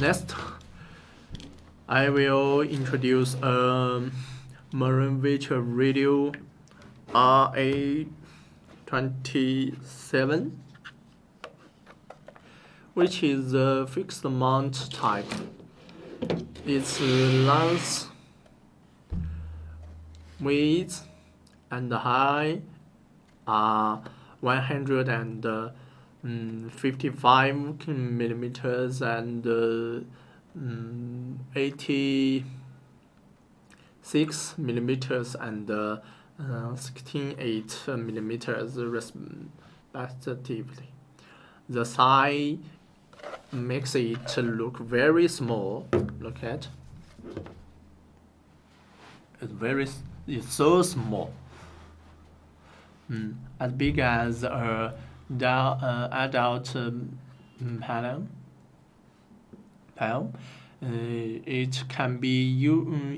Next, I will introduce a marine virtual radio RA27, which is a fixed mount type. Its length, width, and height are 155 millimeters and 86 millimeters and 16.8 millimeters respectively. The size makes it look very small. Look at it's so small. As big as a adult palm. It can be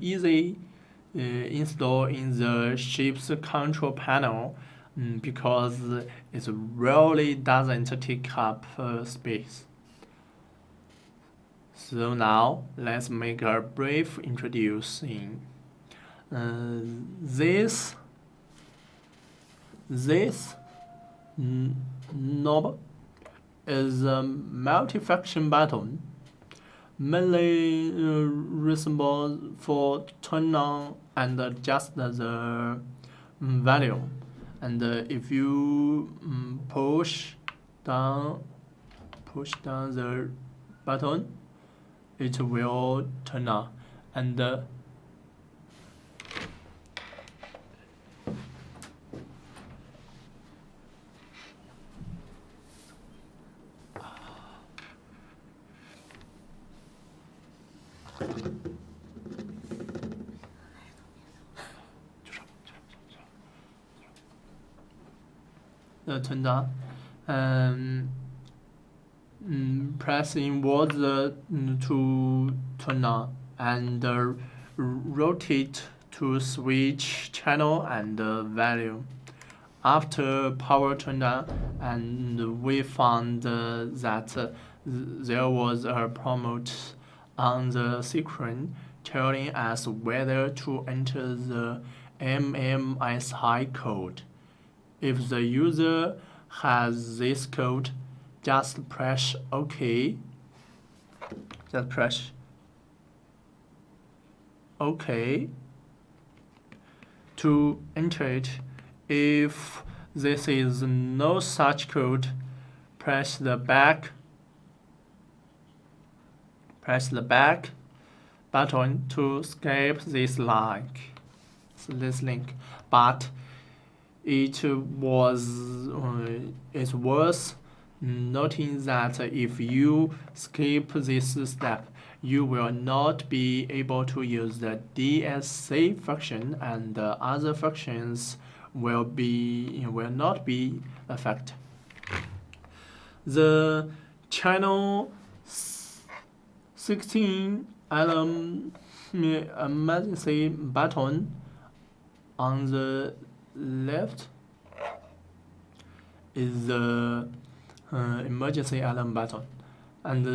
easily installed in the ship's control panel because it really doesn't take up space. So now let's make a brief introduction. This knob is a multifunction button, mainly responsible for turn on and adjust the volume. And if you push down the button, it will turn on. And turn on. Press inward to turn on and rotate to switch channel and volume. After power turned on, and we found that there was a prompt on the screen telling us whether to enter the MMSI code. If the user has this code, just press OK. Just press OK to enter it. If this is no such code, press the back button to skip this link. But it's worth noting that if you skip this step, you will not be able to use the DSC function, and other functions will not be affected. The channel 16 emergency button on the left is the emergency alarm button, and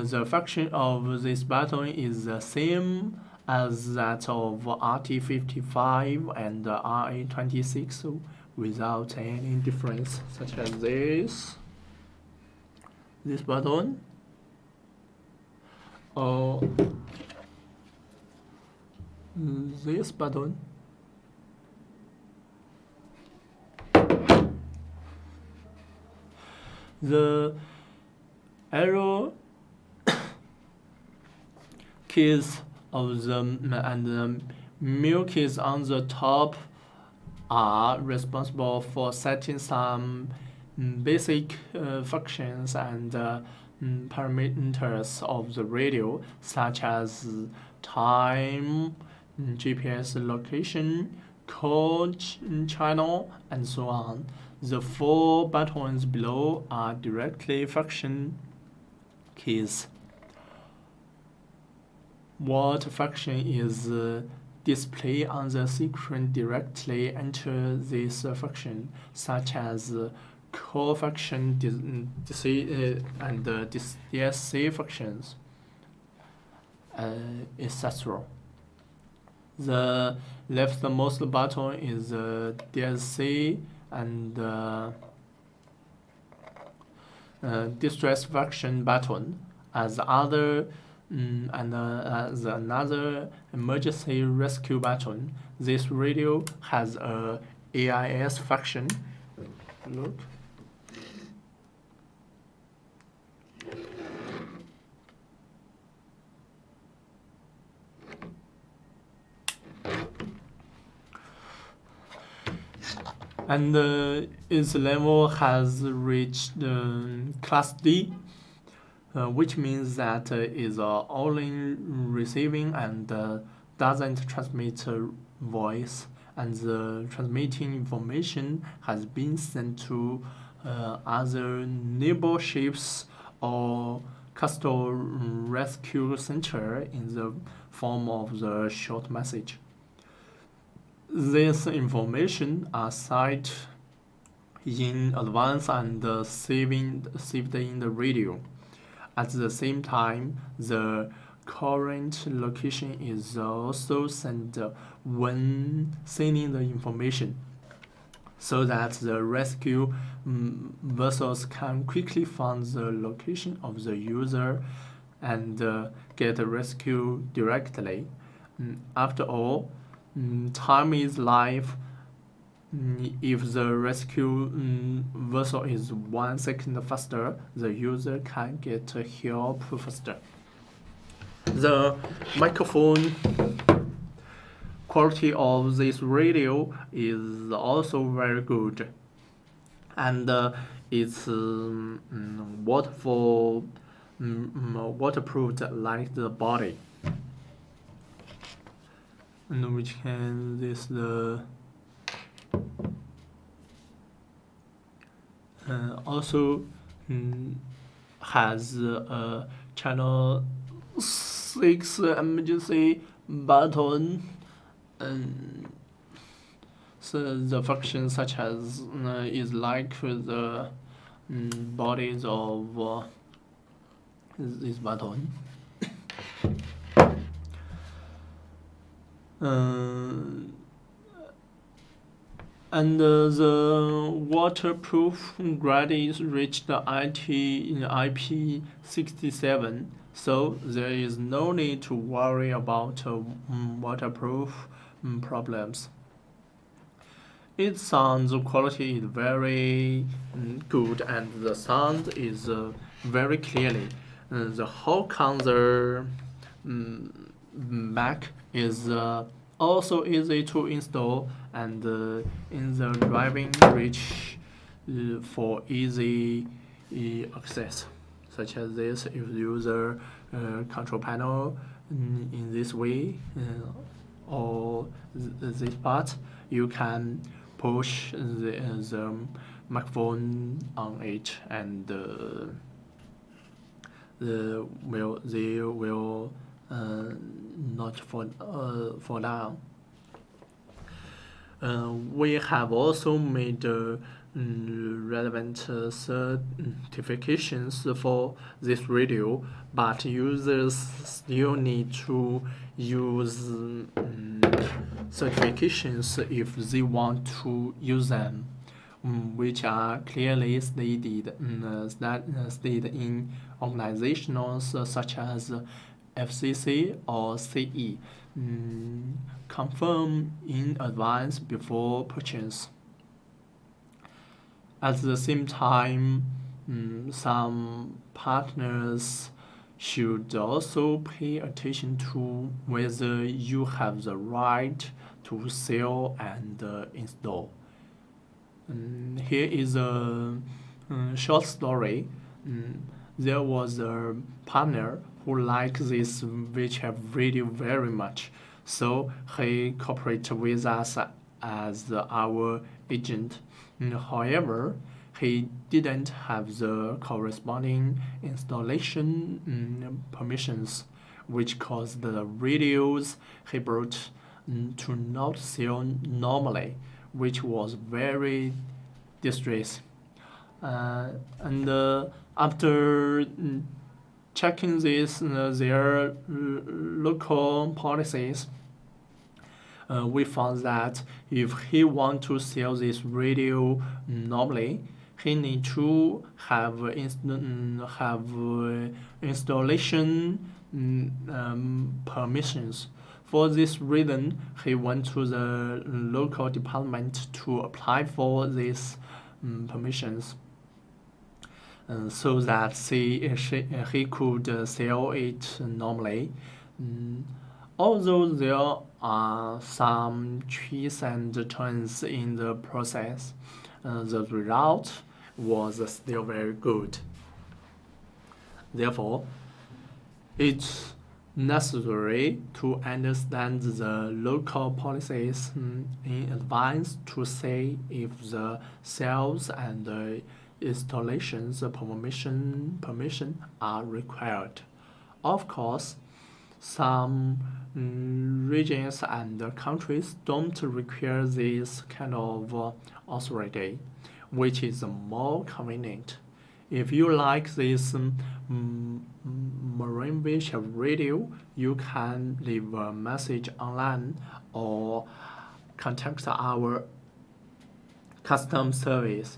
the function of this button is the same as that of RT55 and RA26 without any difference, such as this button or this button. The arrow keys of them and the mule keys on the top are responsible for setting some basic functions and parameters of the radio, such as time, GPS location, call channel, and so on. The 4 buttons below are directly function keys. What function is displayed on the screen directly enter this function, such as core function and DSC functions, etc. The leftmost button is the DSC and distress function button, as other as another emergency rescue button. This radio has a AIS function. Look. And its level has reached Class D, which means that is only receiving and doesn't transmit voice, and the transmitting information has been sent to other neighbor ships or coastal rescue center in the form of the short message. This information are saved in advance and saved in the radio. At the same time, the current location is also sent when sending the information, so that the rescue vessels can quickly find the location of the user and get rescued directly. After all, time is life. If the rescue vessel is 1 second faster, the user can get help faster. The microphone quality of this radio is also very good, and it's waterproof like the body. And which can this also has a channel 6 emergency button, and so the function such as is like the bodies of this button. And the waterproof grade is reached IP67, so there is no need to worry about waterproof problems. Its sound quality is very good, and the sound is very clearly. The whole counter back is also easy to install, and in the driving reach for easy access, such as this. If you use the control panel in this way, or this part, you can push the microphone on it, and they will not fall down. We have also made relevant certifications for this radio, but users still need to use certifications if they want to use them, which are clearly stated in organizations such as FCC or CE. Confirm in advance before purchase. At the same time, some partners should also pay attention to whether you have the right to sell and install. Here is a short story. There was a partner who liked this VHF radio very much, so he cooperated with us as our agent. However, he didn't have the corresponding installation permissions, which caused the radios he brought to not sell normally, which was very distressing. And after checking this, their local policies, we found that if he want to sell this radio normally, he need to have installation permissions. For this reason, he went to the local department to apply for these permissions, so that he could sell it normally. Although there are some twists and turns in the process, the result was still very good. Therefore, it's necessary to understand the local policies in advance to see if the sales and installations permission are required. Of course, some regions and countries don't require this kind of authority, which is more convenient. If you like this marine virtual radio, you can leave a message online or contact our custom service.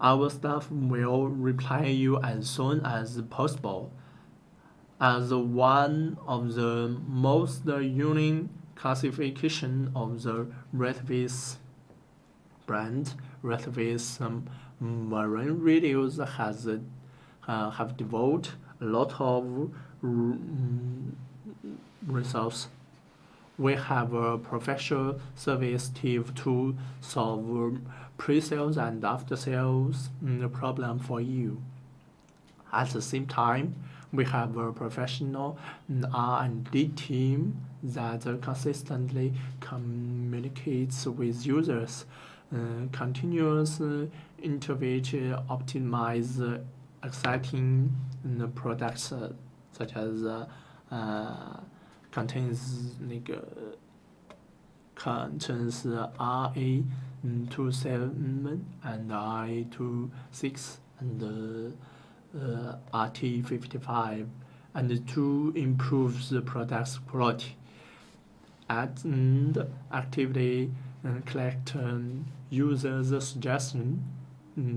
Our staff will reply you as soon as possible. As one of the most unique classification of the Retevis brand, Retevis marine radios have devoted a lot of resources. We have a professional service team to solve pre-sales and after-sales problem for you. At the same time, we have a professional R&D team that consistently communicates with users, continuous innovate, optimize exciting products such as contains RA27 and RA26 and RT55, and to improve the product's quality. And actively collect users' suggestions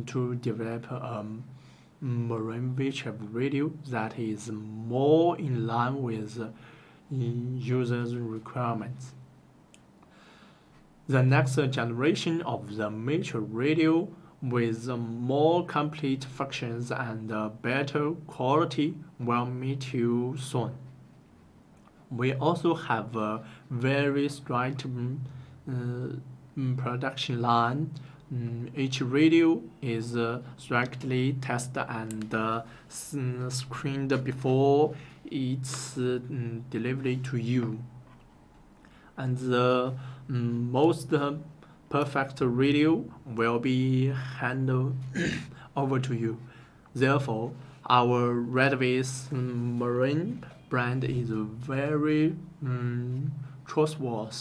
to develop a marine virtual radio that is more in line with users' requirements. The next generation of the virtual radio with more complete functions and better quality will meet you soon. We also have a very strict production line. Each radio is strictly tested and screened before its delivery to you. And the most perfect radio will be handed over to you. Therefore, our Retevis marine brand is very trustworthy.